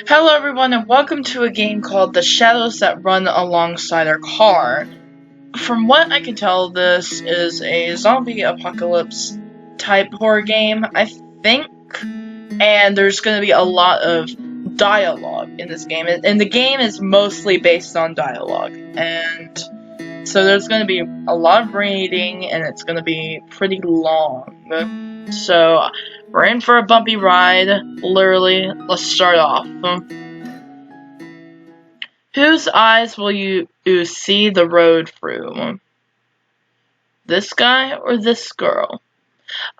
Hello everyone and welcome to a game called The Shadows That Run Alongside Our Car. From what I can tell, this is a zombie apocalypse type horror game, I think, and there's going to be a lot of dialogue in this game, and the game is mostly based on dialogue, and so there's going to be a lot of reading, and it's going to be pretty long. So, we're in for a bumpy ride, literally. Let's start off. Whose eyes will you see the road through? This guy or this girl?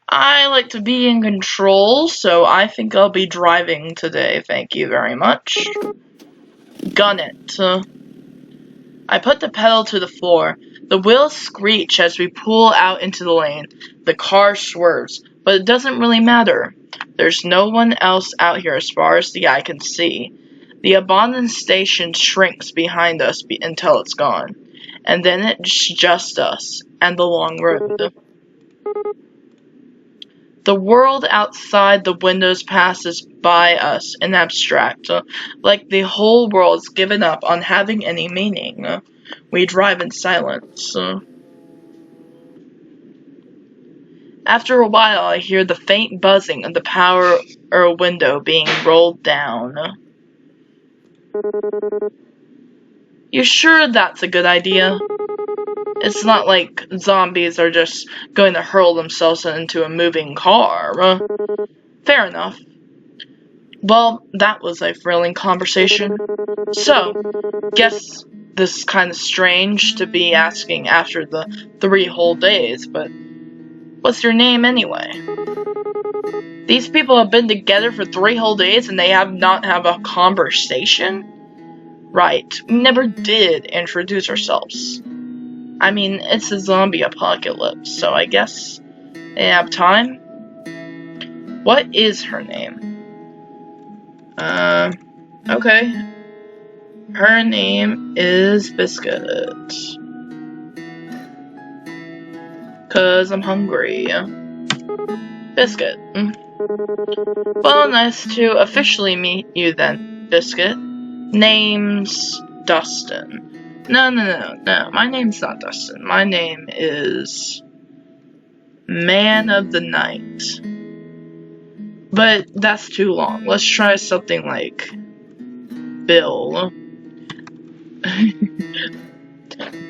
I like to be in control, so I think I'll be driving today, thank you very much. Gun it. I put the pedal to the floor. The wheels screech as we pull out into the lane. The car swerves, but it doesn't really matter. There's no one else out here as far as the eye can see. The abandoned station shrinks behind us until it's gone. And then it's just us and the long road. The world outside the windows passes by us in abstract, like the whole world's given up on having any meaning. We drive in silence. After a while, I hear the faint buzzing of the power window being rolled down. You sure that's a good idea? It's not like zombies are just going to hurl themselves into a moving car. Fair enough. Well, that was a thrilling conversation. So, guess this is kind of strange to be asking after the 3 whole days, but what's your name anyway? These people have been together for 3 whole days and they have not had a conversation? Right, we never did introduce ourselves. I mean, it's a zombie apocalypse, so I guess they have time? What is her name? Okay. Her name is Biscuit. 'Cause I'm hungry. Biscuit. Well, nice to officially meet you then, Biscuit. Name's Dustin. No, my name's not Dustin. My name is Man of the Night. But that's too long. Let's try something like Bill.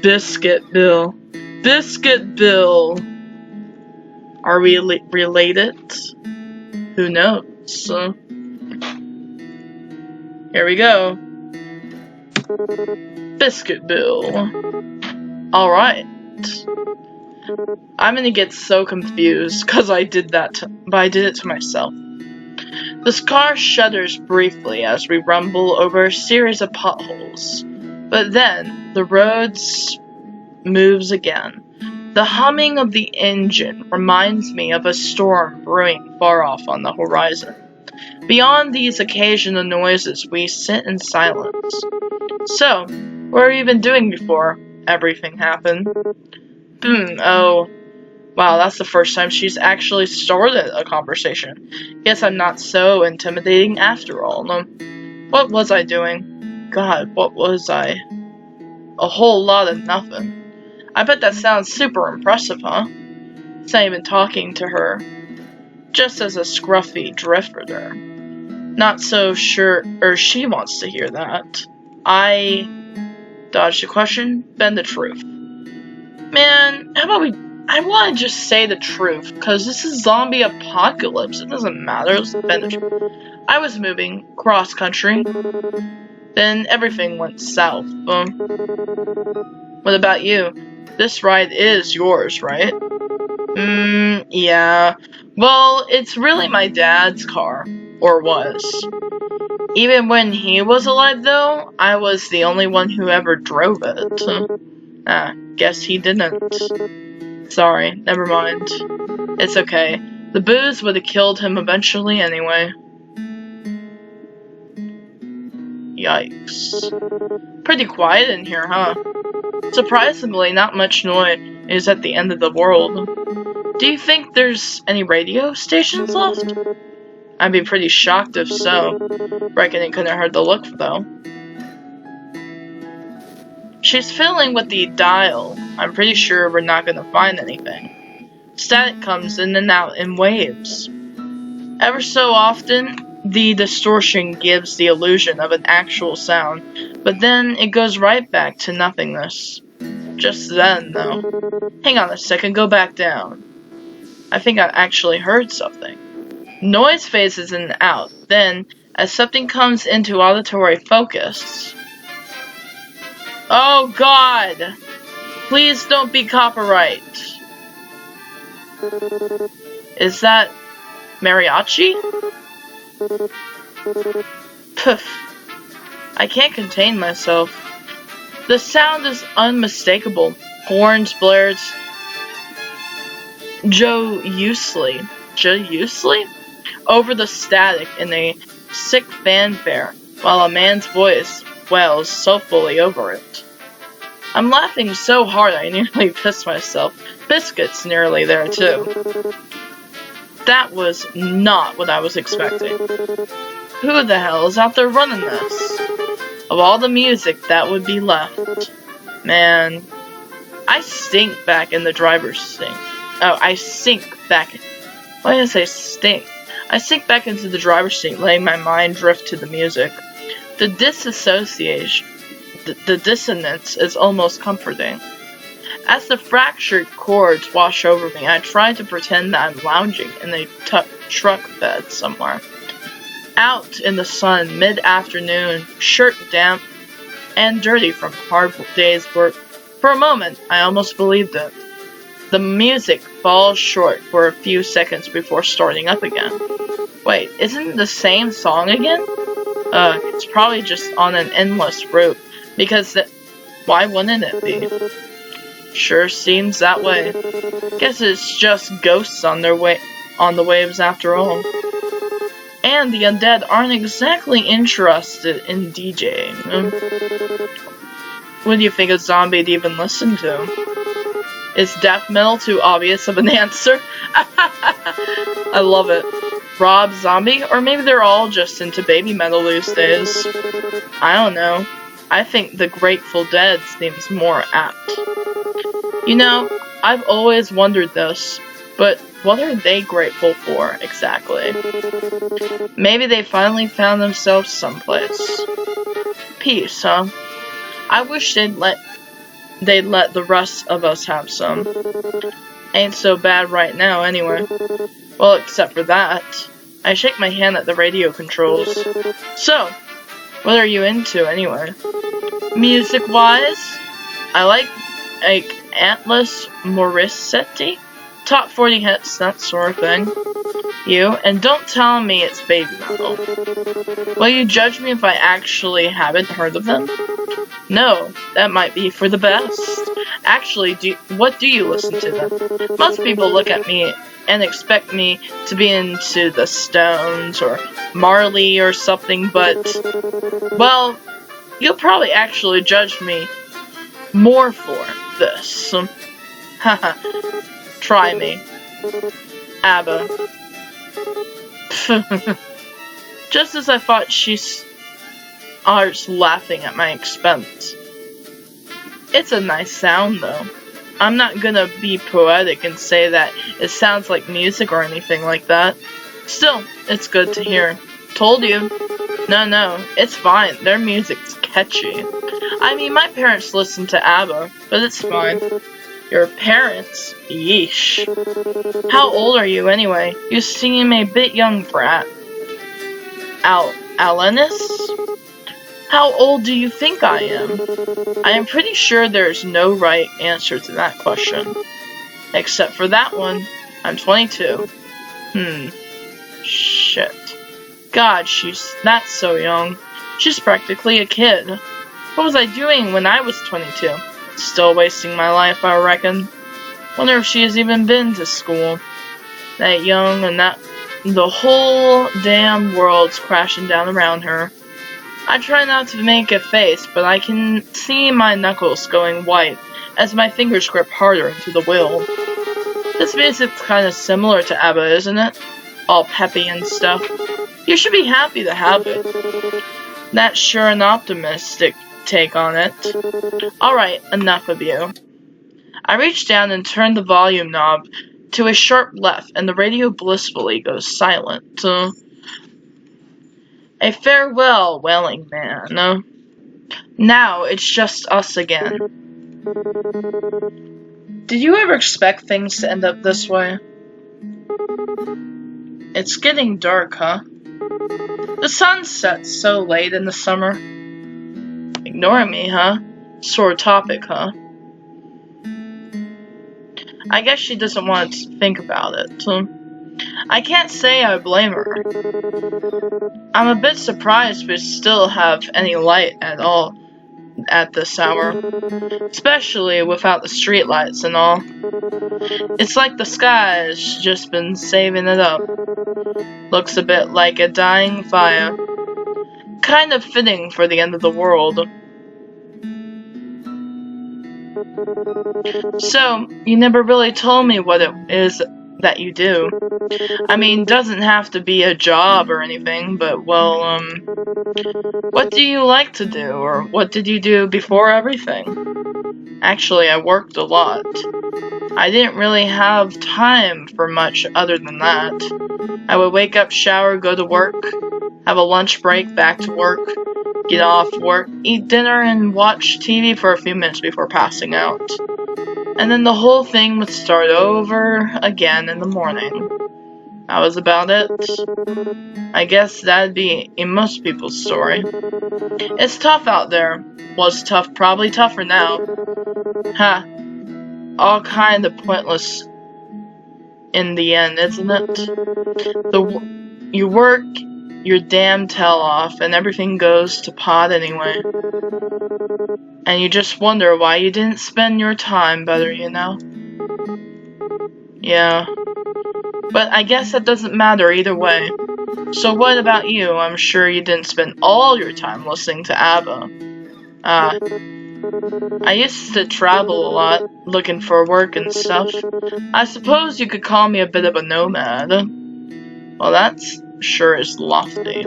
Biscuit Bill. Biscuit Bill. Are we related? Who knows? Here we go. Biscuit Bill. Alright. I'm gonna get so confused because I did it to myself. This car shudders briefly as we rumble over a series of potholes. But then, the road moves again. The humming of the engine reminds me of a storm brewing far off on the horizon. Beyond these occasional noises, we sit in silence. So, what were you even doing before everything happened? Oh. Wow, that's the first time she's actually started a conversation. Guess I'm not so intimidating after all. What was I doing? God, what was I? A whole lot of nothing. I bet that sounds super impressive, huh? It's not even talking to her. Just as a scruffy drifter. Not so sure she wants to hear that. I dodged the question, bend the truth. Man, how about I want to just say the truth, because this is zombie apocalypse. It doesn't matter. Let's bend the truth. I was moving cross country. Then everything went south. What about you? This ride is yours, right? Yeah. Well, it's really my dad's car. Or was. Even when he was alive, though, I was the only one who ever drove it. Guess he didn't. Sorry, never mind. It's okay. The booze would have killed him eventually anyway. Yikes. Pretty quiet in here, huh? Surprisingly, not much noise at the end of the world. Do you think there's any radio stations left? I'd be pretty shocked if so. Reckon it couldn't hurt the look, though. She's fiddling with the dial. I'm pretty sure we're not gonna find anything. Static comes in and out in waves. Ever so often, the distortion gives the illusion of an actual sound, but then it goes right back to nothingness. Just then, though. Hang on a second, go back down. I think I actually heard something. Noise phases in and out, then, as something comes into auditory focus... Oh God! Please don't be copyright. Is that mariachi? Poof. I can't contain myself. The sound is unmistakable. Horns blared joyously over the static in a sick fanfare, while a man's voice wails soulfully over it. I'm laughing so hard I nearly pissed myself. Biscuit's nearly there too. That was not what I was expecting. Who the hell is out there running this? Of all the music that would be left. Man, I stink back in the driver's seat. Oh, I sink back. Why did I say stink? I sink back into the driver's seat, letting my mind drift to the music. The disassociation, the dissonance is almost comforting. As the fractured chords wash over me, I try to pretend that I'm lounging in a truck bed somewhere. Out in the sun, mid-afternoon, shirt damp and dirty from a hard day's work. For a moment, I almost believed it. The music falls short for a few seconds before starting up again. Wait, isn't it the same song again? It's probably just on an endless route, because why wouldn't it be? Sure seems that way. Guess it's just ghosts on the waves after all. And the undead aren't exactly interested in DJing. What do you think a zombie'd even listen to? Is death metal too obvious of an answer? I love it. Rob Zombie? Or maybe they're all just into baby metal these days. I don't know. I think the Grateful Dead seems more apt. You know, I've always wondered this, but what are they grateful for, exactly? Maybe they finally found themselves someplace. Peace, huh? I wish they'd let the rest of us have some. Ain't so bad right now, anyway. Well, except for that. I shake my hand at the radio controls. So, what are you into, anyway? Music-wise, I like Atlas Morissetti, top 40 hits, that sort of thing. You, and don't tell me it's baby metal. Will you judge me if I actually haven't heard of them? No, that might be for the best. Actually, what do you listen to then? Most people look at me and expect me to be into the Stones or Marley or something, but, well, you'll probably actually judge me more for this. Haha. Try me. ABBA. Just as I thought, she starts laughing at my expense. It's a nice sound, though. I'm not gonna be poetic and say that it sounds like music or anything like that. Still, it's good to hear. Told you. No, it's fine. Their music's catchy. I mean, my parents listen to ABBA, but it's fine. Your parents? Yeesh. How old are you, anyway? You seem a bit young for Alanis? How old do you think I am? I am pretty sure there's no right answer to that question. Except for that one. I'm 22. Shit. God, that's so young. She's practically a kid. What was I doing when I was 22? Still wasting my life, I reckon. Wonder if she has even been to school. That young and that the whole damn world's crashing down around her. I try not to make a face, but I can see my knuckles going white as my fingers grip harder into the wheel. This music's kind of similar to ABBA, isn't it? all peppy and stuff. You should be happy to have it. That's sure an optimistic take on it. Alright, enough of you. I reach down and turn the volume knob to a sharp left, and the radio blissfully goes silent. A farewell, wailing man. Now it's just us again. Did you ever expect things to end up this way? It's getting dark, huh? The sun sets so late in the summer. Ignoring me, huh? Sore topic, huh? I guess she doesn't want to think about it. I can't say I blame her. I'm a bit surprised we still have any light at all at this hour, especially without the streetlights and all. It's like the sky's just been saving it up. Looks a bit like a dying fire. Kind of fitting for the end of the world. So, you never really told me what it is that you do. I mean, doesn't have to be a job or anything, but, well, what do you like to do, or what did you do before everything? Actually, I worked a lot. I didn't really have time for much other than that. I would wake up, shower, go to work, have a lunch break, back to work, get off work, eat dinner, and watch TV for a few minutes before passing out. And then the whole thing would start over again in the morning. That was about it. I guess that'd be in most people's story. It's tough out there. Was tough, probably tougher now. Ha. All kind of pointless in the end, isn't it? You work your damn tail off and everything goes to pot anyway. And you just wonder why you didn't spend your time better, you know? Yeah. But I guess that doesn't matter either way. So what about you? I'm sure you didn't spend all your time listening to ABBA. I used to travel a lot, looking for work and stuff. I suppose you could call me a bit of a nomad. Well, that's sure is lofty.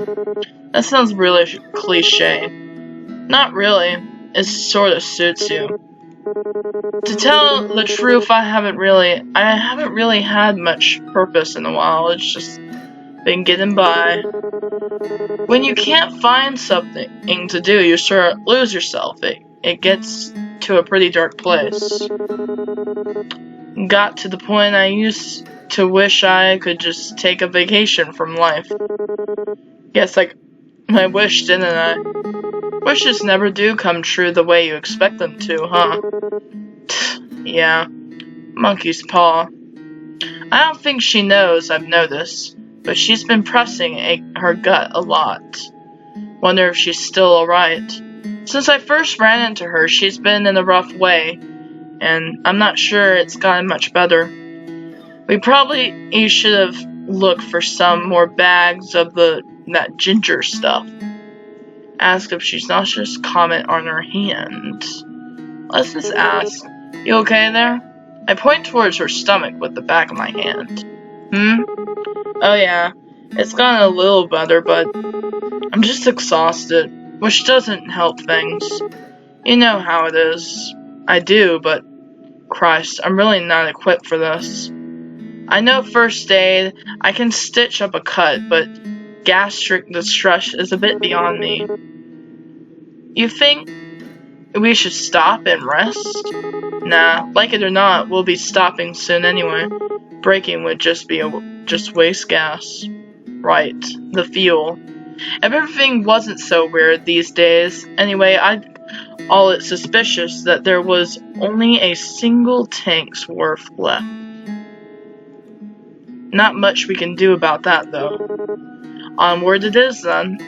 That sounds really cliche. Not really. It sort of suits you. To tell the truth, I haven't really had much purpose in a while. It's just been getting by. When you can't find something to do, you sort of lose yourself. It gets to a pretty dark place. Got to the point I used to wish I could just take a vacation from life. Guess I wished, didn't I? Wishes never do come true the way you expect them to, huh? Yeah. Monkey's paw. I don't think she knows I've noticed, but she's been pressing her gut a lot. Wonder if she's still alright. Since I first ran into her, she's been in a rough way, and I'm not sure it's gotten much better. You should have looked for some more bags of that ginger stuff. Ask if she's nauseous, comment on her hand. Let's just ask, you okay there? I point towards her stomach with the back of my hand. Oh yeah, it's gotten a little better, but I'm just exhausted, which doesn't help things. You know how it is. I do, but Christ, I'm really not equipped for this. I know first aid, I can stitch up a cut, but gastric distress is a bit beyond me. You think we should stop and rest? Nah, like it or not, we'll be stopping soon anyway. Braking would just waste gas. Right, the fuel. If everything wasn't so weird these days, anyway, I'd call it suspicious that there was only a single tank's worth left. Not much we can do about that, though. Onward it is, then.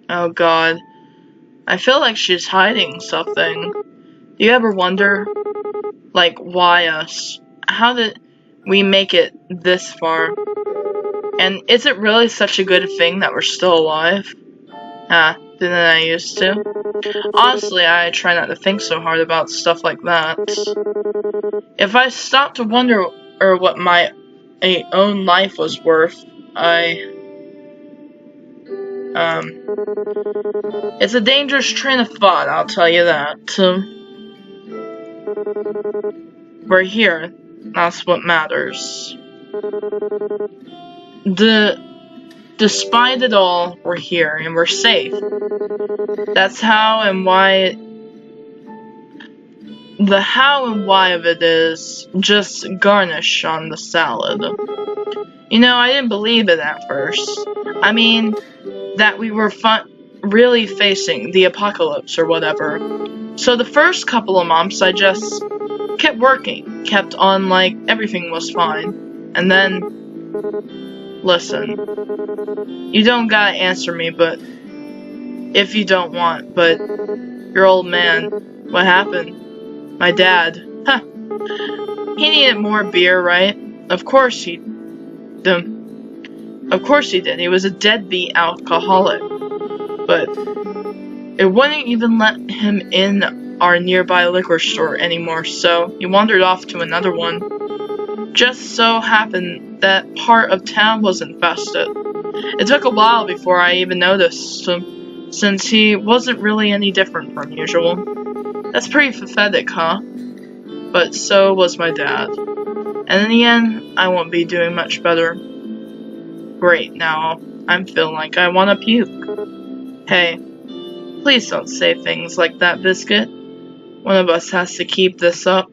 Oh god. I feel like she's hiding something. Do you ever wonder, why us? How did we make it this far? And is it really such a good thing that we're still alive? than I used to. Honestly, I try not to think so hard about stuff like that. If I stopped to wonder what my own life was worth, it's a dangerous train of thought, I'll tell you that. We're here. That's what matters. Despite it all, we're here and we're safe. That's how and why. The how and why of it is just garnish on the salad. You know, I didn't believe it at first. I mean, that we were really facing the apocalypse or whatever. So the first couple of months, I just kept working, kept on like everything was fine. And then, listen, you don't gotta answer me, but if you don't want, but your old man, what happened? My dad, he needed more beer, right? Of course he did. He was a deadbeat alcoholic, but it wouldn't even let him in our nearby liquor store anymore, so he wandered off to another one. Just so happened that part of town was infested. It took a while before I even noticed, since he wasn't really any different from usual. That's pretty pathetic, huh? But so was my dad. And in the end, I won't be doing much better. Great, now I'm feeling like I want to puke. Hey, please don't say things like that, Biscuit. One of us has to keep this up.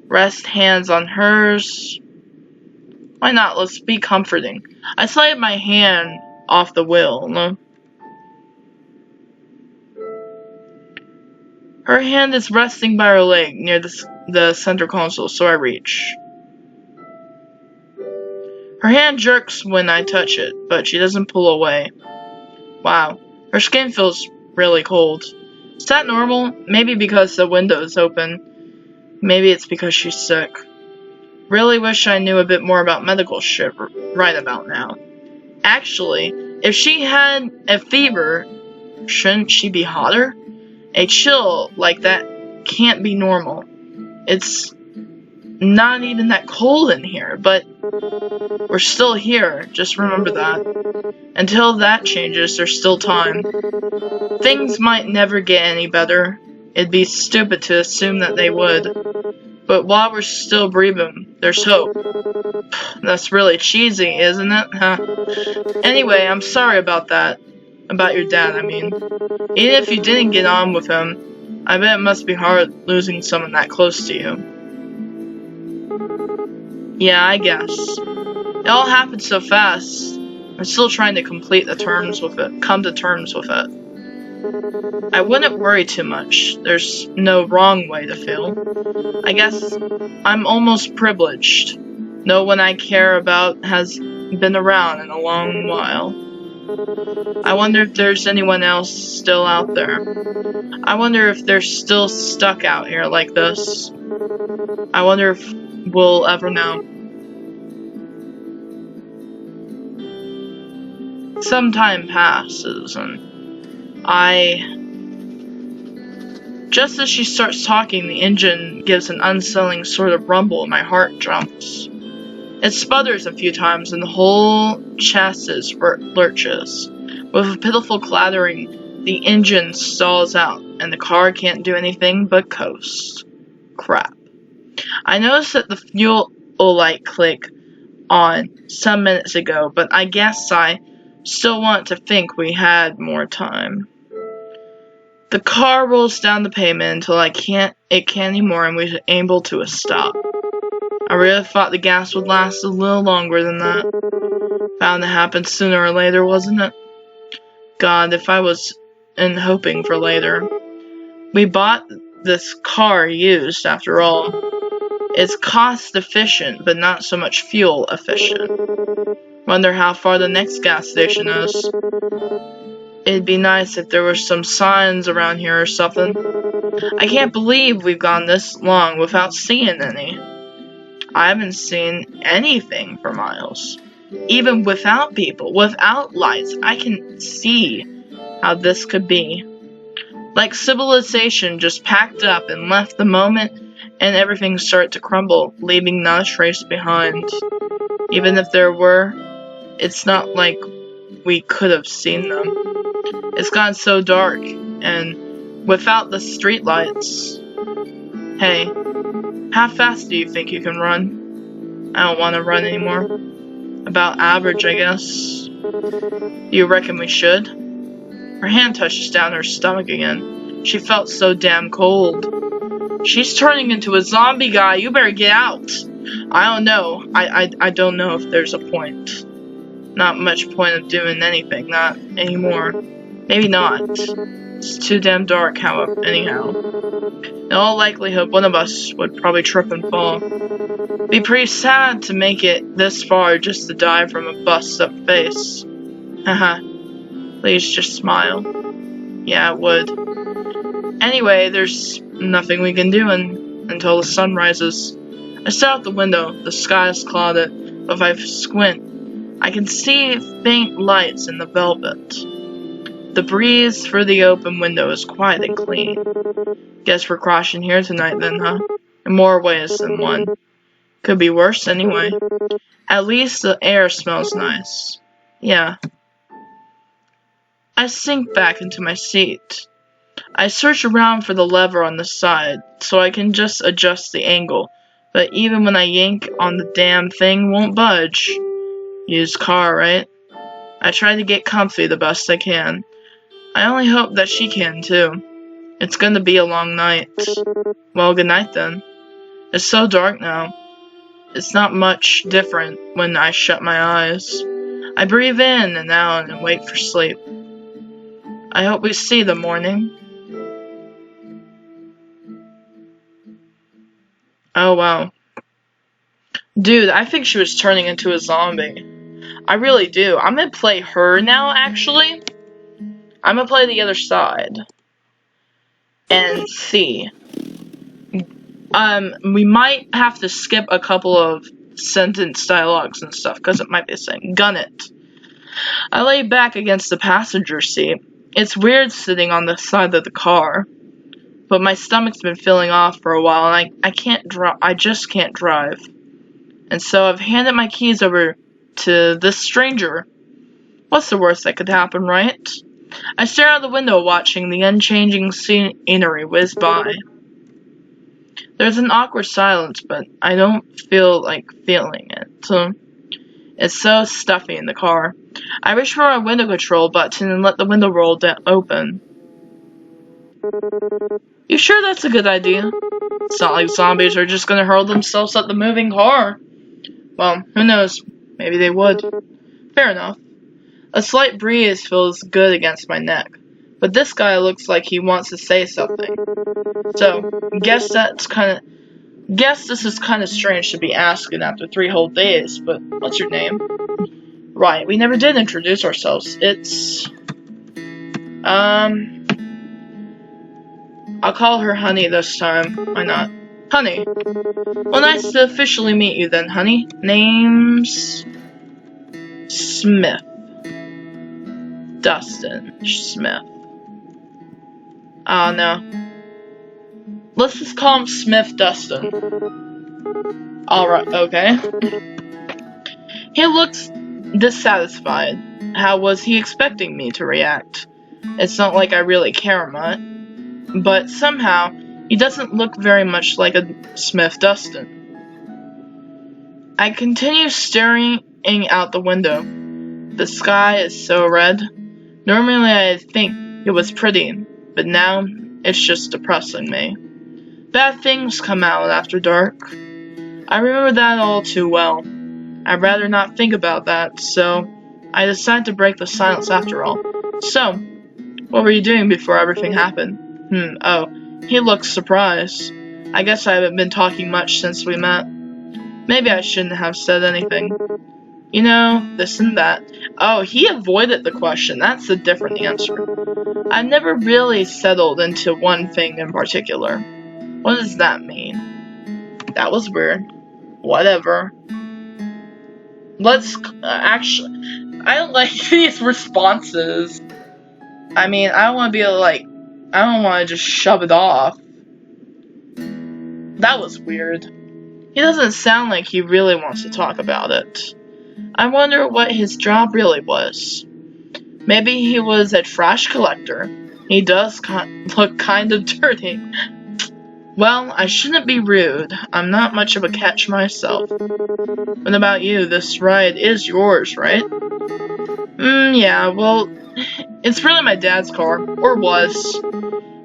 Rest hands on hers. Why not? Let's be comforting. I slid my hand off the wheel. No? Her hand is resting by her leg near the center console, so I reach. Her hand jerks when I touch it, but she doesn't pull away. Wow, her skin feels really cold. Is that normal? Maybe because the window is open. Maybe it's because she's sick. Really wish I knew a bit more about medical shit right about now. Actually, if she had a fever, shouldn't she be hotter? A chill like that can't be normal. It's not even that cold in here, but we're still here. Just remember that. Until that changes, there's still time. Things might never get any better. It'd be stupid to assume that they would. But while we're still breathing, there's hope. That's really cheesy, isn't it? Huh? Anyway, I'm sorry about that. About your dad, I mean. Even if you didn't get on with him, I bet it must be hard losing someone that close to you. Yeah, I guess. It all happened so fast. I'm still trying to come to terms with it. I wouldn't worry too much. There's no wrong way to feel. I guess I'm almost privileged. No one I care about has been around in a long while. I wonder if there's anyone else still out there. I wonder if they're still stuck out here like this. I wonder if we'll ever know. Some time passes, and just as she starts talking, the engine gives an unsettling sort of rumble and my heart jumps. It sputters a few times and the whole chassis lurches. With a pitiful clattering, the engine stalls out and the car can't do anything but coast. Crap. I noticed that the fuel light clicked on some minutes ago, but I guess I still want to think we had more time. The car rolls down the pavement until it can't anymore and we're able to a stop. I really thought the gas would last a little longer than that. Bound to happen sooner or later, wasn't it? God, if I was hoping for later. We bought this car used, after all. It's cost efficient, but not so much fuel efficient. Wonder how far the next gas station is. It'd be nice if there were some signs around here or something. I can't believe we've gone this long without seeing any. I haven't seen anything for miles. Even without people, without lights, I can see how this could be. Like civilization just packed up and left the moment and everything started to crumble, leaving not a trace behind. Even if there were, it's not like we could have seen them. It's gotten so dark, and without the streetlights. Hey, how fast do you think you can run? I don't want to run anymore. About average, I guess. You reckon we should? Her hand touches down her stomach again. She felt so damn cold. She's turning into a zombie guy. You better get out. I don't know. I don't know if there's a point. Not much point of doing anything. Not anymore. Maybe not. It's too damn dark, anyhow. In all likelihood, one of us would probably trip and fall. Be pretty sad to make it this far just to die from a busted up face. Haha. Please just smile. Yeah, it would. Anyway, there's nothing we can do until the sun rises. I stare out the window. The sky is clouded, but if I squint, I can see faint lights in the velvet. The breeze through the open window is quiet and clean. Guess we're crashing here tonight then, huh? In more ways than one. Could be worse anyway. At least the air smells nice. Yeah. I sink back into my seat. I search around for the lever on the side, so I can just adjust the angle, but even when I yank on the damn thing, won't budge. Used car, right? I try to get comfy the best I can. I only hope that she can too. It's gonna be a long night. Well, good night then. It's so dark now. It's not much different when I shut my eyes. I breathe in and out and wait for sleep. I hope we see the morning. Oh wow. Dude, I think she was turning into a zombie. I really do. I'm gonna play her now, actually. I'm gonna play the other side. And see. We might have to skip a couple of sentence dialogues and stuff, because it might be the same. Gun it. I lay back against the passenger seat. It's weird sitting on the side of the car, but my stomach's been filling off for a while, and I just can't drive. And so I've handed my keys over to this stranger. What's the worst that could happen, right? I stare out the window watching the unchanging scenery whiz by. There's an awkward silence, but I don't feel like feeling it. So it's so stuffy in the car. I reach for my window control button and let the window roll open. You sure that's a good idea? It's not like zombies are just gonna hurl themselves at the moving car. Well, who knows? Maybe they would. Fair enough. A slight breeze feels good against my neck, but this guy looks like he wants to say something. So, guess this is kind of strange to be asking after 3 whole days, but what's your name? Right, we never did introduce ourselves. It's... I'll call her Honey this time. Why not? Honey. Well, nice to officially meet you then, Honey. Name's... Smith. Dustin Smith. Oh, no. Let's just call him Smith Dustin. Alright, okay. He looks dissatisfied. How was he expecting me to react? It's not like I really care much, but somehow he doesn't look very much like a Smith Dustin. I continue staring out the window. The sky is so red. Normally I'd think it was pretty, but now it's just depressing me. Bad things come out after dark. I remember that all too well. I'd rather not think about that, so I decided to break the silence after all. So, what were you doing before everything happened? Oh, he looks surprised. I guess I haven't been talking much since we met. Maybe I shouldn't have said anything. You know, this and that. Oh, he avoided the question. That's a different answer. I've never really settled into one thing in particular. What does that mean? That was weird. Whatever. Let's actually... I like these responses. I mean, I don't want to be like, I don't want to just shove it off. That was weird. He doesn't sound like he really wants to talk about it. I wonder what his job really was. Maybe he was a trash collector. He does look kind of dirty. Well, I shouldn't be rude. I'm not much of a catch myself. What about you? This ride is yours, right? Yeah, well, it's really my dad's car. Or was.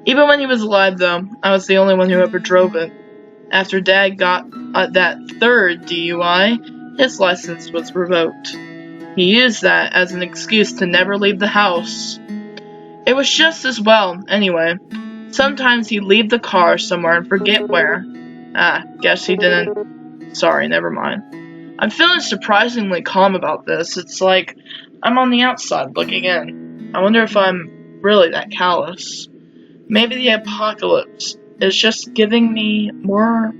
Even when he was alive, though, I was the only one who ever drove it. After Dad got that third DUI, his license was revoked. He used that as an excuse to never leave the house. It was just as well, anyway. Sometimes he'd leave the car somewhere and forget where. Guess he didn't. Sorry, never mind. I'm feeling surprisingly calm about this. It's like I'm on the outside looking in. I wonder if I'm really that callous. Maybe the apocalypse is just giving me more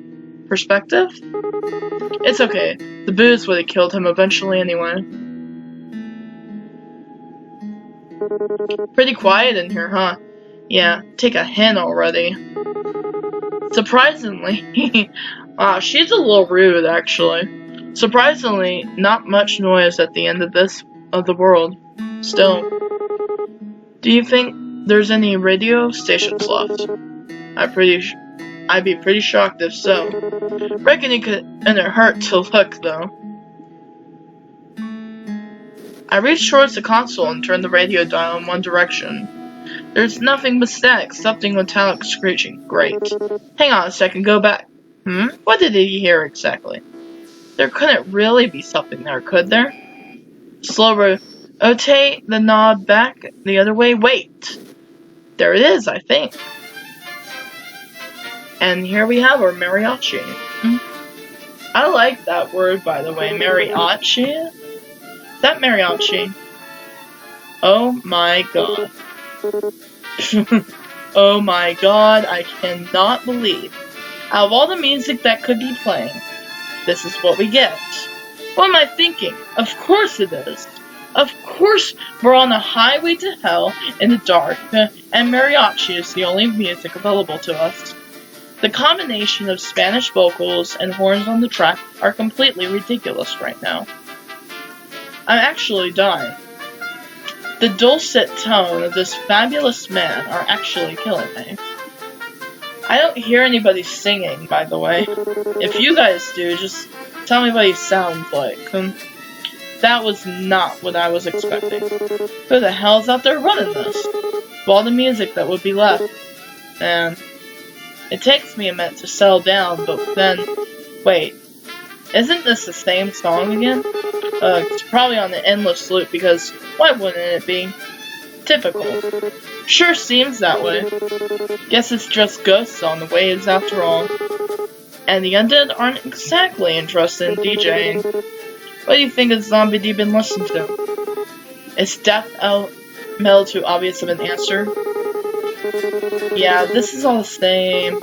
perspective? It's okay. The booze would have killed him eventually anyway. Pretty quiet in here, huh? Yeah, take a hint already. Surprisingly, wow, she's a little rude actually. Surprisingly, not much noise at the end of the world. Still, do you think there's any radio stations left? I'd be pretty shocked if so. Reckon it couldn't hurt to look though. I reached towards the console and turned the radio dial in one direction. There's nothing but static, something metallic screeching. Great. Hang on a second, go back. What did he hear exactly? There couldn't really be something there, could there? Slow rotate the knob back the other way. Wait. There it is, I think. And here we have our mariachi. I like that word, by the way, mariachi. Is that mariachi? Oh my god. Oh my god, I cannot believe. Out of all the music that could be playing, this is what we get. What am I thinking? Of course it is. Of course we're on a highway to hell in the dark, and mariachi is the only music available to us. The combination of Spanish vocals and horns on the track are completely ridiculous right now. I'm actually dying. The dulcet tone of this fabulous man are actually killing me. I don't hear anybody singing, by the way. If you guys do, just tell me what he sounds like. That was not what I was expecting. Who the hell's out there running this? Of all the music that would be left. And it takes me a minute to settle down, but then, wait, isn't this the same song again? It's probably on the endless loop because why wouldn't it be? Typical. Sure seems that way. Guess it's just ghosts on the waves after all. And the undead aren't exactly interested in DJing. What do you think of Zombie D been listening to? Is death metal too obvious of an answer? Yeah, this is all the same.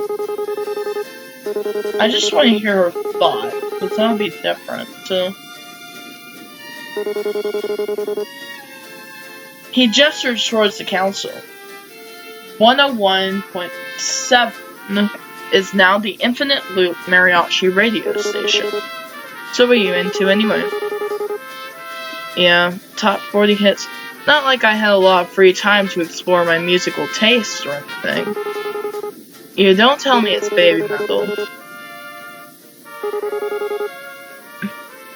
I just want to hear her thought, because that'll be different, too. He gestures towards the council. 101.7 is now the Infinite Loop Mariachi radio station. So what are you into anyway? Yeah, top 40 hits. Not like I had a lot of free time to explore my musical tastes or anything. You don't tell me it's baby metal.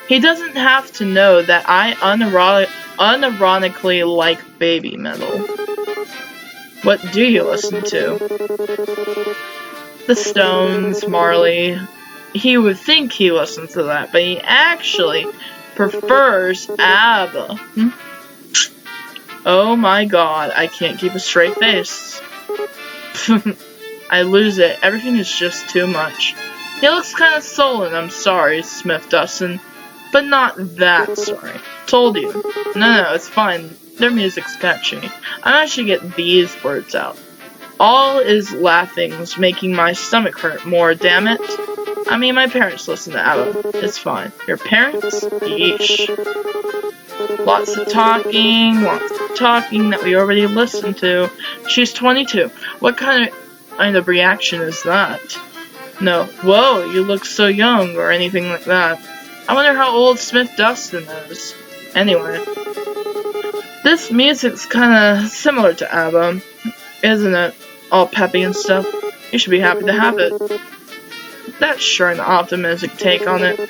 He doesn't have to know that I unironically like baby metal. What do you listen to? The Stones, Marley. He would think he listens to that, but he actually prefers ABBA. Oh my god, I can't keep a straight face. I lose it. Everything is just too much. He looks kind of sullen. I'm sorry, Smith Dustin. But not that sorry. Told you. No, it's fine. Their music's catchy. I should get these words out. All is laughing's making my stomach hurt more, damn it. I mean, my parents listen to ABBA. It's fine. Your parents? Yeesh. Lots of talking, lots of talking that we already listened to. She's 22. What kind of reaction is that? No, whoa, you look so young, or anything like that. I wonder how old Smith Dustin is. Anyway, this music's kinda similar to ABBA, isn't it? All peppy and stuff. You should be happy to have it. That's sure an optimistic take on it.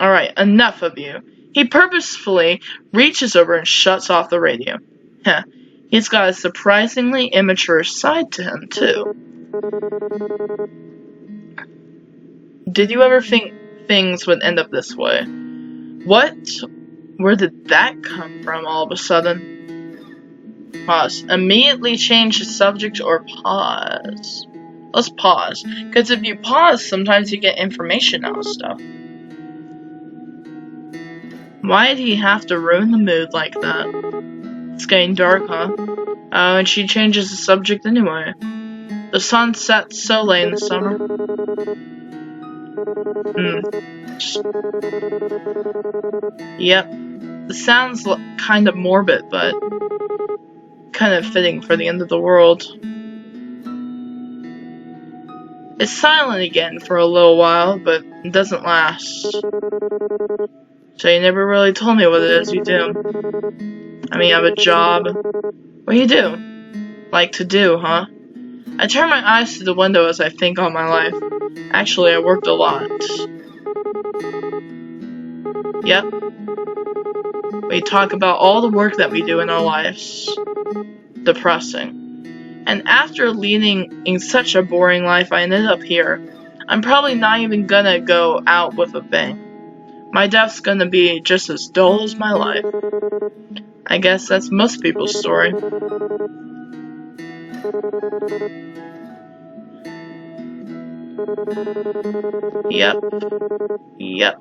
Alright, enough of you. He purposefully reaches over and shuts off the radio. Heh, he's got a surprisingly immature side to him, too. Did you ever think things would end up this way? What? Where did that come from all of a sudden? Pause. Immediately change the subject or pause. Let's pause. Because if you pause, sometimes you get information out of stuff. Why do you have to ruin the mood like that? It's getting dark, huh? Oh, and she changes the subject anyway. The sun sets so late in the summer. Yep. It sounds kind of morbid, but kind of fitting for the end of the world. It's silent again for a little while, but it doesn't last. So you never really told me what it is you do. I mean, you have a job. What do you do? Like to do, huh? I turn my eyes to the window as I think on my life. Actually, I worked a lot. Yep. We talk about all the work that we do in our lives. Depressing. And after leading in such a boring life, I ended up here. I'm probably not even gonna go out with a bang. My death's gonna be just as dull as my life. I guess that's most people's story. Yep.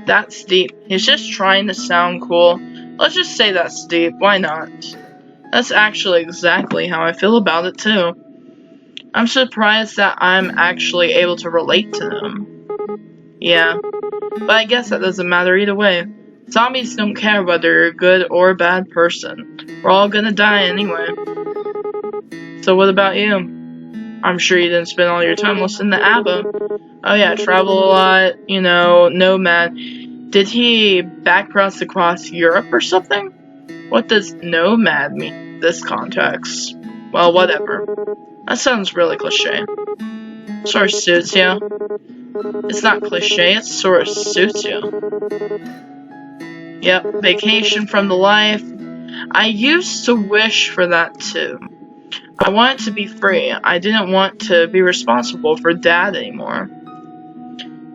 That's deep. He's just trying to sound cool. Let's just say that's deep. Why not? That's actually exactly how I feel about it too. I'm surprised that I'm actually able to relate to them. Yeah. But I guess that doesn't matter either way. Zombies don't care whether you're a good or a bad person. We're all gonna die anyway. So what about you? I'm sure you didn't spend all your time listening to ABBA. Oh yeah, travel a lot, nomad. Did he backcross across Europe or something? What does nomad mean in this context? Well, whatever. That sounds really cliche. Sort of suits you. It's not cliche, it sort of suits you. Yep, vacation from the life. I used to wish for that too. I wanted to be free. I didn't want to be responsible for Dad anymore.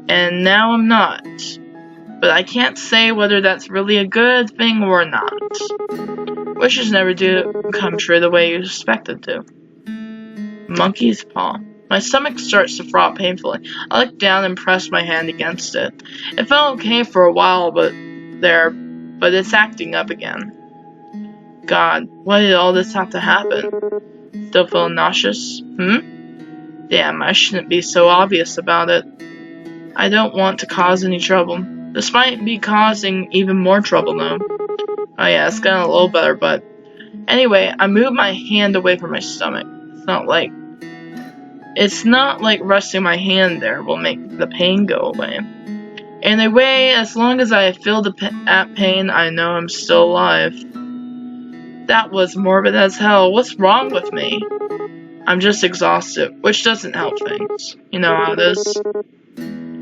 And now I'm not. But I can't say whether that's really a good thing or not. Wishes never do come true the way you expect them to. Monkey's paw. My stomach starts to throb painfully. I look down and press my hand against it. It felt okay for a while, but it's acting up again. God, why did all this have to happen? Still feeling nauseous? Damn, I shouldn't be so obvious about it. I don't want to cause any trouble. This might be causing even more trouble though. Oh yeah, it's getting a little better, but... Anyway, I move my hand away from my stomach. It's not like resting my hand there will make the pain go away. In a way, as long as I feel the pain, I know I'm still alive. That was morbid as hell. What's wrong with me? I'm just exhausted, which doesn't help things. You know how it is.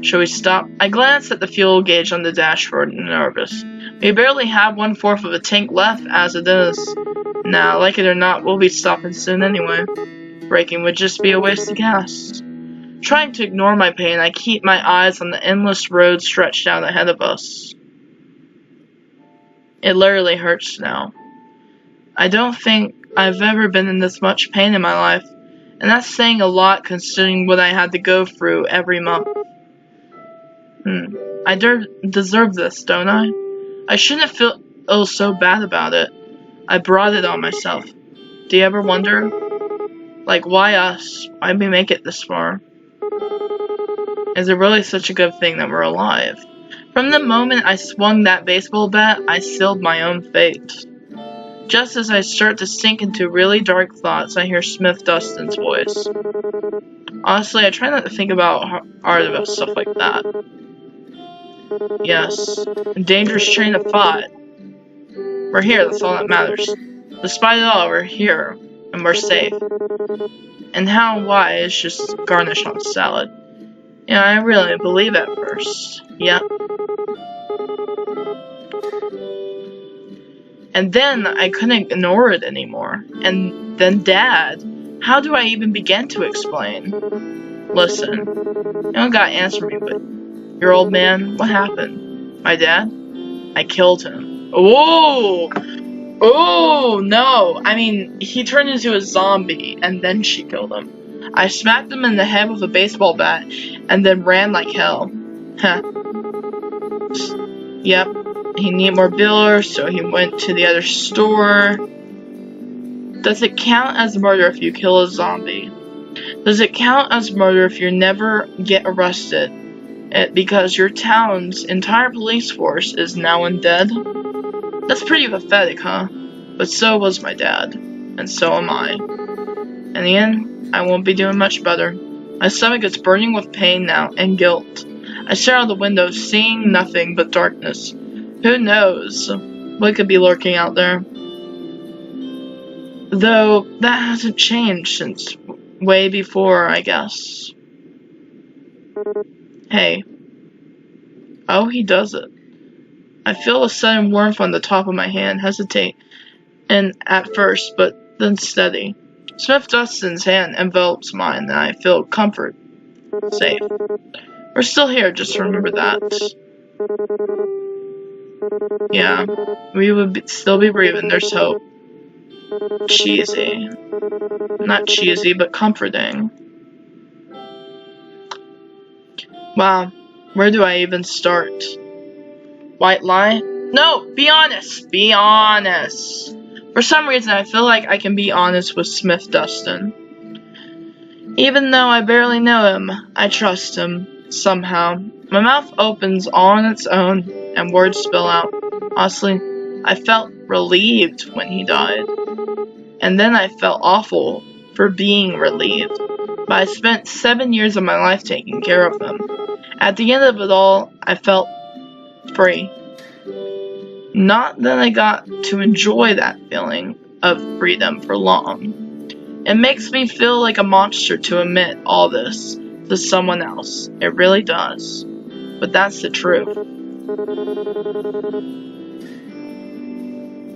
Should we stop? I glance at the fuel gauge on the dashboard, nervous. We barely have 1/4 of a tank left as it is. Nah, like it or not, we'll be stopping soon anyway. Braking would just be a waste of gas. Trying to ignore my pain, I keep my eyes on the endless road stretched out ahead of us. It literally hurts now. I don't think I've ever been in this much pain in my life, and that's saying a lot considering what I had to go through every month. I deserve this, don't I? I shouldn't feel so bad about it. I brought it on myself. Do you ever wonder? Like, why us? Why'd we make it this far? Is it really such a good thing that we're alive? From the moment I swung that baseball bat, I sealed my own fate. Just as I start to sink into really dark thoughts, I hear Smith Dustin's voice. Honestly, I try not to think about art about stuff like that. Yes, a dangerous train of thought. We're here, that's all that matters. Despite it all, we're here, and we're safe. And how and why is just garnish on salad. Yeah, I really believe at first. Yep. And then I couldn't ignore it anymore. And then Dad. How do I even begin to explain? Listen, you don't gotta answer me, but your old man, what happened? My dad? I killed him. Whoa! Oh, no. I mean, he turned into a zombie, and then she killed him. I smacked him in the head with a baseball bat, and then ran like hell. Huh. Yep. He needed more billers, so he went to the other store. Does it count as murder if you kill a zombie? Does it count as murder if you never get arrested because your town's entire police force is now undead? That's pretty pathetic, huh? But so was my dad, and so am I. In the end, I won't be doing much better. My stomach is burning with pain now, and guilt. I stare out the window, seeing nothing but darkness. Who knows what could be lurking out there? Though, that hasn't changed since way before, I guess. Hey. Oh, he does it. I feel a sudden warmth on the top of my hand, hesitate, and at first, but then steady. Smith Dustin's hand envelops mine, and I feel comfort. Safe. We're still here, just remember that. Yeah, we would still be breathing, there's hope. Cheesy. Not cheesy, but comforting. Wow, where do I even start? White lie? No, be honest! Be honest! For some reason, I feel like I can be honest with Smith Dustin. Even though I barely know him, I trust him, somehow. My mouth opens all on its own, and words spill out. Honestly, I felt relieved when he died. And then I felt awful for being relieved. But I spent 7 years of my life taking care of him. At the end of it all, I felt free. Not that I got to enjoy that feeling of freedom for long. It makes me feel like a monster to admit all this to someone else. It really does. But that's the truth.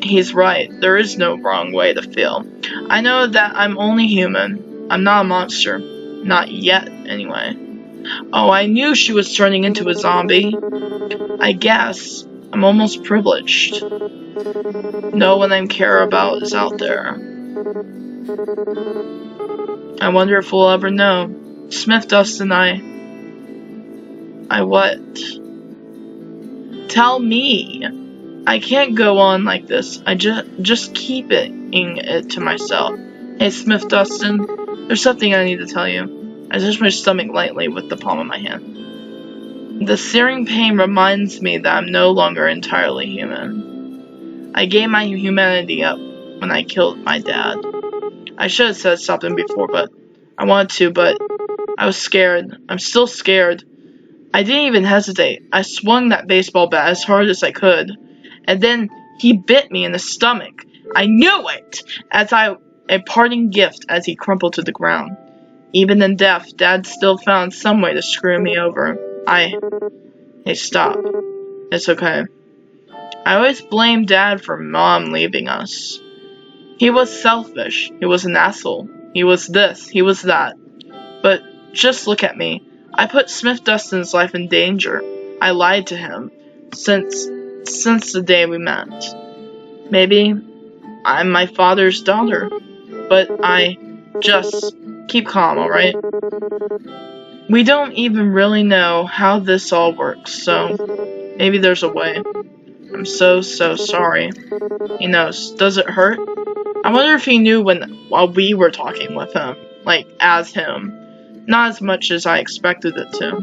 He's right. There is no wrong way to feel. I know that I'm only human. I'm not a monster. Not yet, anyway. Oh, I knew she was turning into a zombie. I guess I'm almost privileged. No one I care about is out there. I wonder if we'll ever know. Smith Dustin, I what? Tell me. I can't go on like this. I just keeping it to myself. Hey, Smith Dustin, there's something I need to tell you. I touch my stomach lightly with the palm of my hand. The searing pain reminds me that I'm no longer entirely human. I gave my humanity up when I killed my dad. I should have said something before, but I wanted to, but I was scared. I'm still scared. I didn't even hesitate. I swung that baseball bat as hard as I could. And then he bit me in the stomach. I knew it! A parting gift as he crumpled to the ground. Even in death, Dad still found some way to screw me over. Hey, stop. It's okay. I always blamed Dad for Mom leaving us. He was selfish. He was an asshole. He was this. He was that. But just look at me. I put Smith Dustin's life in danger. I lied to him. Since the day we met. Maybe I'm my father's daughter, but I just keep calm, alright? We don't even really know how this all works, so maybe there's a way. I'm so sorry. He knows. Does it hurt? I wonder if he knew while we were talking with him, like as him. Not as much as I expected it to.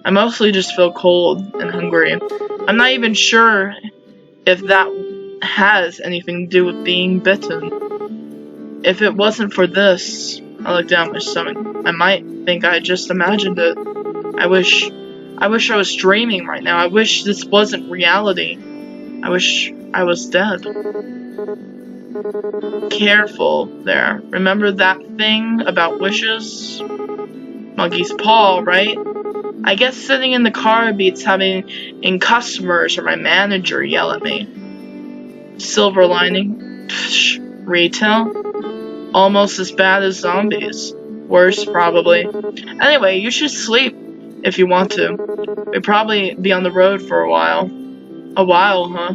I mostly just feel cold and hungry. I'm not even sure if that has anything to do with being bitten. If it wasn't for this, I looked down at my stomach. I might think I just imagined it. I wish I was dreaming right now. I wish this wasn't reality. I wish I was dead. Careful there. Remember that thing about wishes? Monkey's paw, right? I guess sitting in the car beats having customers or my manager yell at me. Silver lining. Psh, retail? Almost as bad as zombies. Worse, probably. Anyway, you should sleep if you want to. We'll probably be on the road for a while. A while, huh?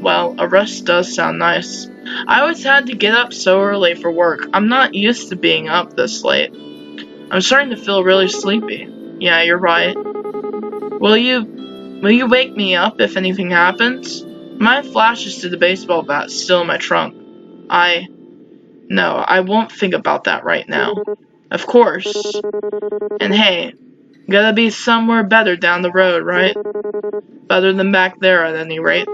Well, a rest does sound nice. I always had to get up so early for work. I'm not used to being up this late. I'm starting to feel really sleepy. Yeah, you're right. Will you wake me up if anything happens? My flashes to the baseball bat still in my trunk. No, I won't think about that right now. Of course. And hey, gotta be somewhere better down the road, right? Better than back there at any rate.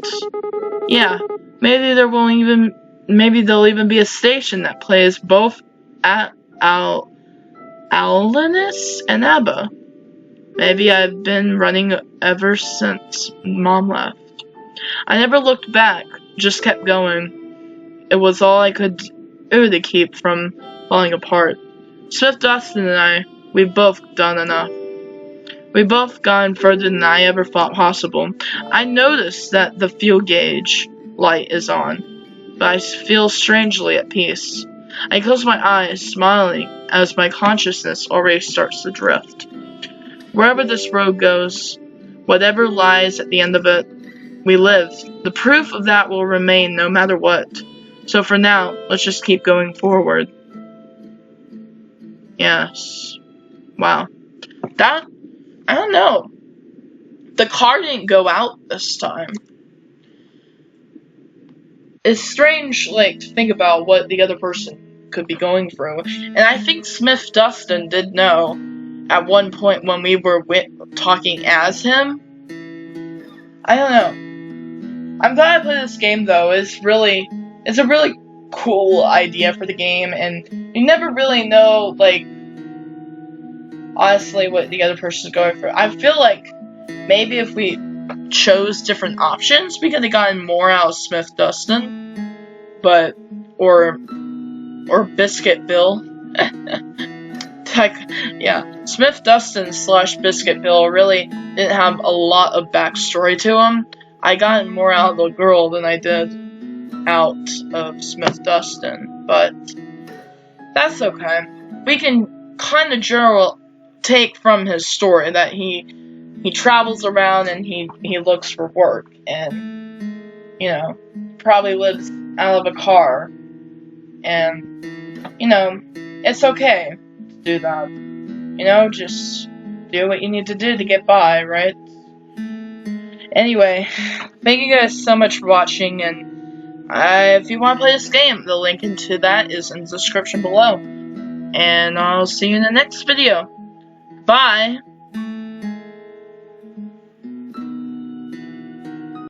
Yeah, maybe there'll even be a station that plays both at Alanis and ABBA. Maybe I've been running ever since Mom left. I never looked back, just kept going. It was all I could do to keep from falling apart. Smith, Dustin, and I, we've both done enough. We've both gone further than I ever thought possible. I notice that the fuel gauge light is on, but I feel strangely at peace. I close my eyes, smiling, as my consciousness already starts to drift. Wherever this road goes, whatever lies at the end of it, we live. The proof of that will remain no matter what. So for now, let's just keep going forward. Yes. Wow. That, I don't know. The car didn't go out this time. It's strange, to think about what the other person could be going through. And I think Smith Dustin did know at one point when we were talking as him. I don't know. I'm glad I played this game, though. It's a really cool idea for the game, and you never really know, honestly, what the other person's going through. I feel like maybe if we chose different options, we could have gotten more out of Smith Dustin, or Biscuit Bill. Yeah, Smith Dustin / Biscuit Bill really didn't have a lot of backstory to him. I got more out of the girl than I did out of Smith Dustin, but that's okay. We can kind of take from his story that he travels around and he looks for work, and probably lives out of a car, and it's okay to do that. Just do what you need to do to get by, right? Anyway, thank you guys so much for watching, and if you want to play this game, the link into that is in the description below. And I'll see you in the next video. Bye!